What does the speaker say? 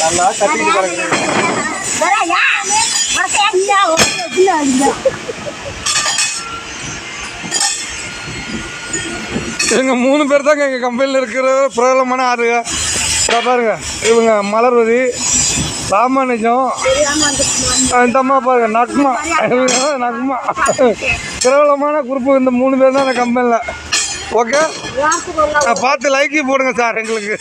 நல்லா கட்டிட்டு எங்க 3 பேர் தாங்க எங்கள் கம்பெனியில் இருக்கிற பிரபலமான ஆளுங்க. பாருங்க, இவங்க மலர்வதி, ராமானுஜம், இந்த அம்மா பாருங்க நக்மா. நக்மா பிரபலமான குரூப்பு. இந்த 3 பேர் தான் அந்த கம்பெனியில். ஓகே, பார்த்து லைக்கி போடுங்க சார் எங்களுக்கு.